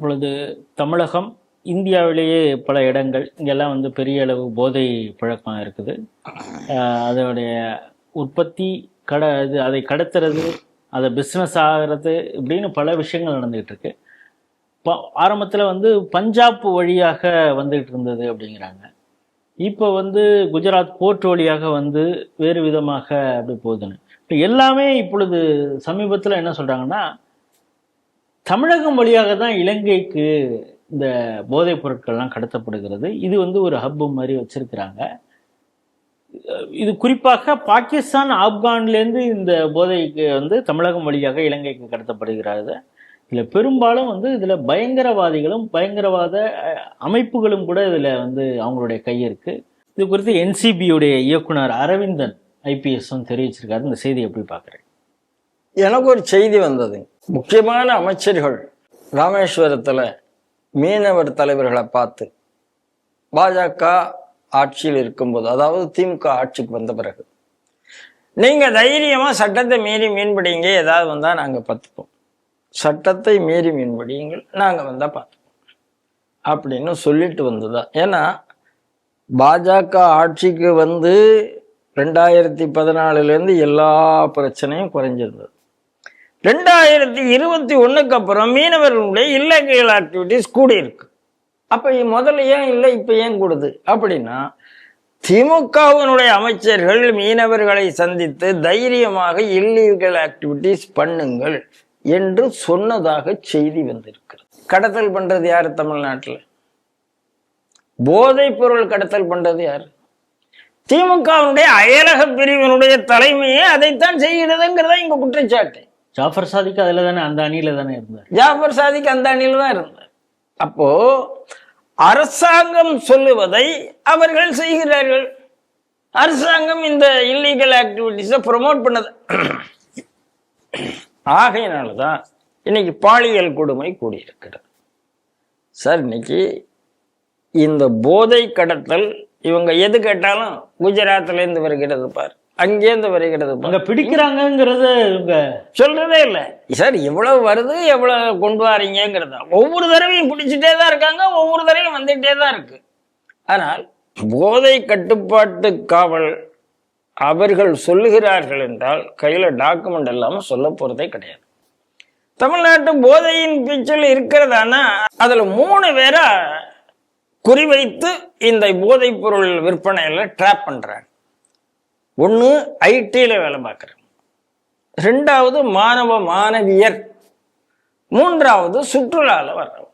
இப்பொழுது தமிழகம், இந்தியாவிலேயே பல இடங்கள் இங்கெல்லாம் வந்து பெரிய அளவு போதை புழக்கம் இருக்குது. அதோடைய உற்பத்தி அதை கடத்துறது, அதை பிஸ்னஸ் ஆகிறது இப்படின்னு பல விஷயங்கள் நடந்துகிட்டு இருக்கு. ஆரம்பத்தில் வந்து பஞ்சாப் வழியாக வந்துகிட்டு இருந்தது அப்படிங்கிறாங்க. இப்போ வந்து குஜராத் போர்ட் வழியாக வந்து வேறு விதமாக அப்படி போகுதுன்னு இப்போ எல்லாமே இப்பொழுது சமீபத்தில் என்ன சொல்கிறாங்கன்னா, தமிழகம் வழியாக தான் இலங்கைக்கு இந்த போதைப் பொருட்கள்லாம் கடத்தப்படுகிறது. இது வந்து ஒரு ஹப்பு மாதிரி வச்சிருக்கிறாங்க. இது குறிப்பாக பாகிஸ்தான், ஆப்கான்லேருந்து இந்த போதைக்கு வந்து தமிழகம் வழியாக இலங்கைக்கு கடத்தப்படுகிறது. இதில் பெரும்பாலும் வந்து இதில் பயங்கரவாதிகளும் பயங்கரவாத அமைப்புகளும் கூட இதில் வந்து அவங்களுடைய கை இருக்கு. இது குறித்து என்சிபியுடைய இயக்குனர் அரவிந்தன் ஐபிஎஸும் தெரிவிச்சிருக்காரு. இந்த செய்தி எப்படி பார்க்குறேன்? எனக்கு ஒரு செய்தி வந்தது. முக்கியமான அமைச்சர்கள் ராமேஸ்வரத்தில் மீனவர் தலைவர்களை பார்த்து பாஜக ஆட்சியில் இருக்கும்போது, அதாவது திமுக ஆட்சிக்கு வந்த பிறகு, நீங்க தைரியமா சட்டத்தை மீறி மீன்பிடிங்க, ஏதாவது வந்தா நாங்க பார்த்துப்போம், சட்டத்தை மீறி மீன்பிடிங்கள், நாங்க வந்தா பார்த்துப்போம் அப்படின்னு சொல்லிட்டு வந்ததா. ஏன்னா பாஜக ஆட்சிக்கு வந்து 2014 எல்லா பிரச்சனையும் குறைஞ்சிருந்தது. 2021 அப்புறம் மீனவர்களுடைய இல்லீகல் ஆக்டிவிட்டிஸ் கூடி இருக்கு. அப்ப முதல்ல ஏன் இல்லை, இப்ப ஏன் கூடுது அப்படின்னா, திமுகவினுடைய அமைச்சர்கள் மீனவர்களை சந்தித்து தைரியமாக இல்லீகல் ஆக்டிவிட்டிஸ் பண்ணுங்கள் என்று சொன்னதாக செய்தி வந்திருக்கிறது. கடத்தல் பண்றது யாரு? தமிழ்நாட்டில் போதைப் பொருள் கடத்தல் பண்றது யாரு? திமுகவினுடைய அயலக பிரிவினுடைய தலைமையே அதைத்தான் செய்கிறதுங்கிறதா இங்க குற்றச்சாட்டு. ஜாஃபர் சாதிக் அதுல தானே, அந்த அணியில தானே இருந்தார். ஜாஃபர் சாதிக் அந்த அணியில தான் இருந்தார். அப்போ அரசாங்கம் சொல்லுவதை அவர்கள் செய்கிறார்கள். அரசாங்கம் இந்த இல்லீகல் ஆக்டிவிட்டிஸை ப்ரொமோட் பண்ணது. ஆகையினாலதான் இன்னைக்கு பாலியல் கொடுமை கூடியிருக்கிறது. சார், இன்னைக்கு இந்த போதை கடத்தல் இவங்க எது கேட்டாலும் குஜராத்ல இருந்து வருகிறது பார், அங்கேருந்து வருகிறது பார், பிடிக்கிறாங்கிறத இவங்க சொல்றதே இல்லை. சார், எவ்வளவு வருது, எவ்வளவு கொண்டு வாரீங்கிறத ஒவ்வொரு தடவையும் பிடிச்சிட்டே தான் இருக்காங்க, ஒவ்வொரு தடவையும் வந்துகிட்டே தான் இருக்கு. ஆனால் போதை கட்டுப்பாட்டு காவல் அவர்கள் சொல்லுகிறார்கள் என்றால் கையில டாக்குமெண்ட் இல்லாம சொல்ல போறதே கிடையாது. தமிழ்நாட்டு போதையின் பிச்சில் இருக்கிறதானா அதுல 3 பேரை குறிவைத்து இந்த போதைப் பொருள் விற்பனையில ட்ராப் பண்றாங்க. ஒன்று ஐடியில வேலை பார்க்குறாங்க, 2வது மாணவ மாணவியர், 3வது சுற்றுலால வர்றவங்க.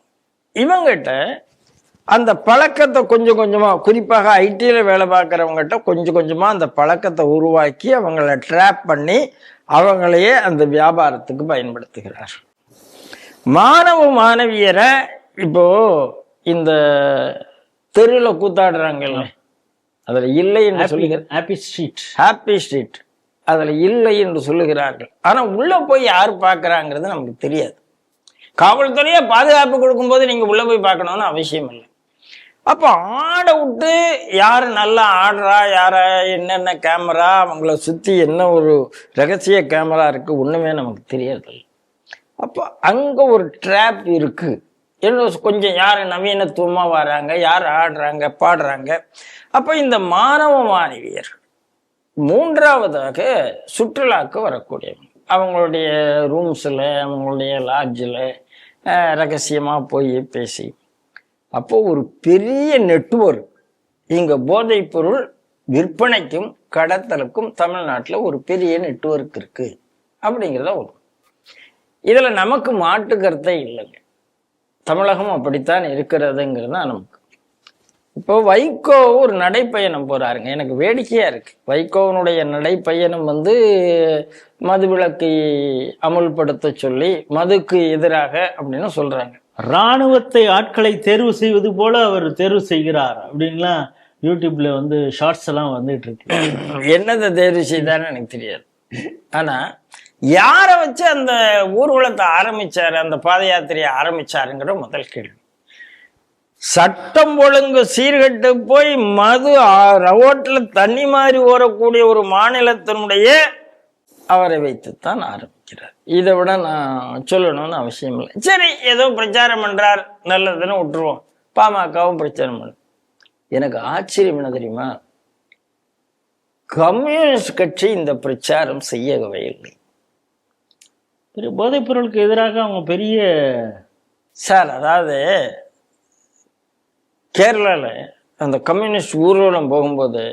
இவங்கிட்ட அந்த பழக்கத்தை கொஞ்சம் கொஞ்சமா, குறிப்பாக ஐடியில வேலை பார்க்குறவங்ககிட்ட கொஞ்சம் கொஞ்சமா அந்த பழக்கத்தை உருவாக்கி அவங்கள ட்ராப் பண்ணி அவங்களையே அந்த வியாபாரத்துக்கு பயன்படுத்துகிறார். மாணவ மாணவியரை இப்போ இந்த தெருவில் கூத்தாடுறாங்கல்ல, அதுல இல்லை என்று சொல்லுகிறார். ஹாப்பி ஸ்ட்ரீட் அதுல இல்லை என்று சொல்லுகிறார்கள். ஆனா உள்ள போய் யார் பார்க்கறாங்கிறது நமக்கு தெரியாது. காவல்துறையே பாதுகாப்பு கொடுக்கும்போது நீங்க உள்ள போய் பார்க்கணும்னு அவசியம் இல்லை. அப்ப ஆட விட்டு யாரு நல்லா ஆடுறா, யார என்னென்ன கேமரா, அவங்கள சுத்தி என்ன ஒரு ரகசிய கேமரா இருக்கு, ஒண்ணுமே நமக்கு தெரியாது. அப்போ அங்க ஒரு ட்ராப் இருக்கு. கொஞ்சம் யாரு நவீனத்துவமா வராங்க, யார் ஆடுறாங்க பாடுறாங்க. அப்ப இந்த மாணவ மாணவியர் 3வதாக சுற்றுலாக்கு வரக்கூடியவங்க, அவங்களுடைய ரூம்ஸ்ல, அவங்களுடைய லாட்ஜில் ரகசியமா போய் பேசி, அப்போ ஒரு பெரிய நெட்வொர்க் இங்க போதைப் பொருள் விற்பனைக்கும் கடத்தலுக்கும் தமிழ்நாட்டில் ஒரு பெரிய நெட்வொர்க் இருக்கு அப்படிங்கிறத ஒரு. இதுல நமக்கு மாட்டு கருத்தே இல்லைங்க. தமிழகம் அப்படித்தான் இருக்கிறதுங்கிறது தான் நமக்கு. இப்போ வைகோ ஒரு நடைப்பயணம் போறாருங்க. எனக்கு வேடிக்கையா இருக்கு. வைகோவனுடைய நடைப்பயணம் வந்து மதுவிலக்கை அமுல்படுத்த சொல்லி மதுக்கு எதிராக அப்படின்னு சொல்றாங்க. இராணுவத்தை ஆட்களை தேர்வு செய்வது போல அவர் தேர்வு செய்கிறார் அப்படின்லாம் யூடியூப்ல வந்து ஷார்ட்ஸ் எல்லாம் வந்துட்டு இருக்கு. என்னதை தேர்வு செய்தான்னு எனக்கு தெரியாது. ஆனா யாரை வச்சு அந்த ஊர்வலத்தை ஆரம்பிச்சாரு, அந்த பாத யாத்திரையை ஆரம்பிச்சாருங்கிற முதல் கேள்வி. சட்டம் ஒழுங்கு சீர்கட்டு போய் மது ரோட்ல தண்ணி மாதிரி ஓடக்கூடிய ஒரு மாநிலத்தினுடைய அவரை வைத்துத்தான் ஆரம்பிக்கிறார். இதை விட நான் சொல்லணும்னு அவசியம் இல்லை. சரி, ஏதோ பிரச்சாரம் பண்றார், நல்லதுன்னு விட்டுருவோம். பாமகவும் பிரச்சாரம் பண்ண. எனக்கு ஆச்சரியம் என்ன தெரியுமா, கம்யூனிஸ்ட் கட்சி இந்த பிரச்சாரம் செய்யவே இல்லை. போதைப் பொருளுக்கு எதிராக அவங்க பெரிய சார், அதாவது கேரளால அந்த கம்யூனிஸ்ட் ஊர்வலம் போகும்போது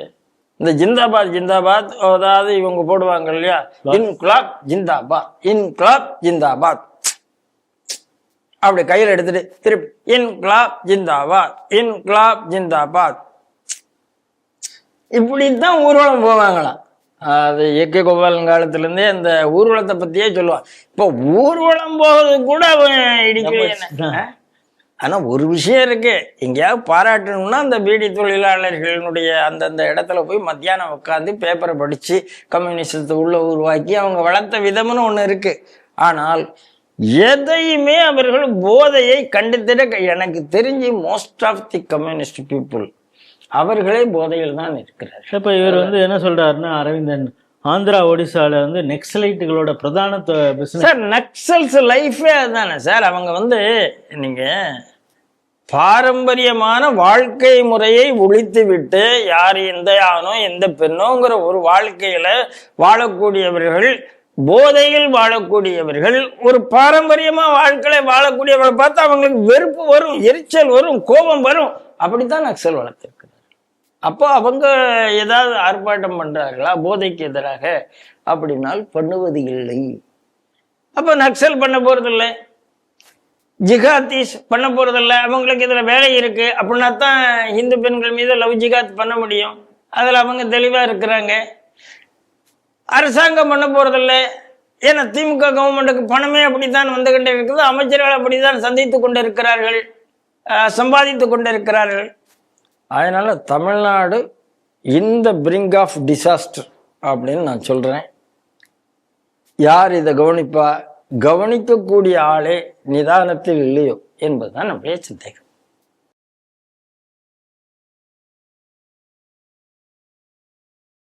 இந்த ஜிந்தாபாத் ஜிந்தாபாத், அதாவது இவங்க போடுவாங்க இல்லையா, இன்குலாப் ஜிந்தாபாத், இன்குலாப் ஜிந்தாபாத், அப்படி கையில் எடுத்துட்டு திருப்பி இன்குலாப் ஜிந்தாபாத், இன்குலாப் ஜிந்தாபாத், இப்படித்தான் ஊர்வலம் போவாங்களாம். அது ஏகே கோபாலன் காலத்துல இருந்தே அந்த ஊர்வலத்தை பத்தியே சொல்லுவான். இப்போ ஊர்வலம் போகிறது கூட அவன் இடிக்கல. ஆனா ஒரு விஷயம் இருக்கு, எங்கேயாவது பாராட்டணும்னா அந்த பீடி தொழிலாளர்களுடைய அந்தந்த இடத்துல போய் மத்தியானம் உட்காந்து பேப்பரை படிச்சு கம்யூனிஸ்டத்தை உள்ள உருவாக்கி அவங்க வளர்த்த விதம்னு ஒண்ணு இருக்கு. ஆனால் எதையுமே அவர்கள் போதையை கண்டுத்திட, எனக்கு தெரிஞ்சு most of the communist people அவர்களே போதையில் தான் இருக்கிறார். இப்ப இவர் வந்து என்ன சொல்றாருன்னா, அரவிந்தன் ஆந்திரா ஒடிசால வந்து நக்சலைட்டுகளோட பிரதான பிசினஸ். சார், நக்சல்ஸ் லைஃபே அதுதானே சார். அவங்க வந்து நீங்க பாரம்பரியமான வாழ்க்கை முறையை ஒழித்து விட்டு யார் எந்த ஆணோ எந்த பெண்ணோங்கிற ஒரு வாழ்க்கையில வாழக்கூடியவர்கள், போதையில் வாழக்கூடியவர்கள், ஒரு பாரம்பரியமா வாழ்க்கையில வாழக்கூடியவர்களை பார்த்து அவங்களுக்கு வெறுப்பு வரும், எரிச்சல் வரும், கோபம் வரும். அப்படித்தான் நக்சல் வளர்த்திருக்கிறார். அப்போ அவங்க ஏதாவது ஆர்ப்பாட்டம் பண்றார்களா போதைக்கு எதிராக அப்படின்னால் பண்ணுவது இல்லை. அப்ப நக்சல் பண்ண போறதில்லை, ஜிகாத்தீஸ் பண்ண போறதில்லை. அவங்களுக்கு இதுல வேலை இருக்கு அப்படின்னா தான் இந்து பெண்கள் மீது லவ் ஜிகாத் பண்ண முடியும். அதுல அவங்க தெளிவா இருக்கிறாங்க. அரசாங்கம் பண்ண போறதில்லை, ஏன்னா திமுக கவர்மெண்ட்டுக்கு பணமே அப்படித்தான் வந்து கொண்டே இருக்குது, அமைச்சர்கள் அப்படித்தான் சந்தித்து கொண்டு இருக்கிறார்கள், சம்பாதித்து கொண்டு இருக்கிறார்கள். அதனால தமிழ்நாடு இந்த பிரிங்க் ஆஃப் டிசாஸ்டர் அப்படின்னு நான் சொல்றேன். யார் இதை கவனிப்பா, கவனிக்கக்கூடிய ஆளே நிதானத்தில் இல்லையோ என்பதுதான் நம்முடைய சிந்தை.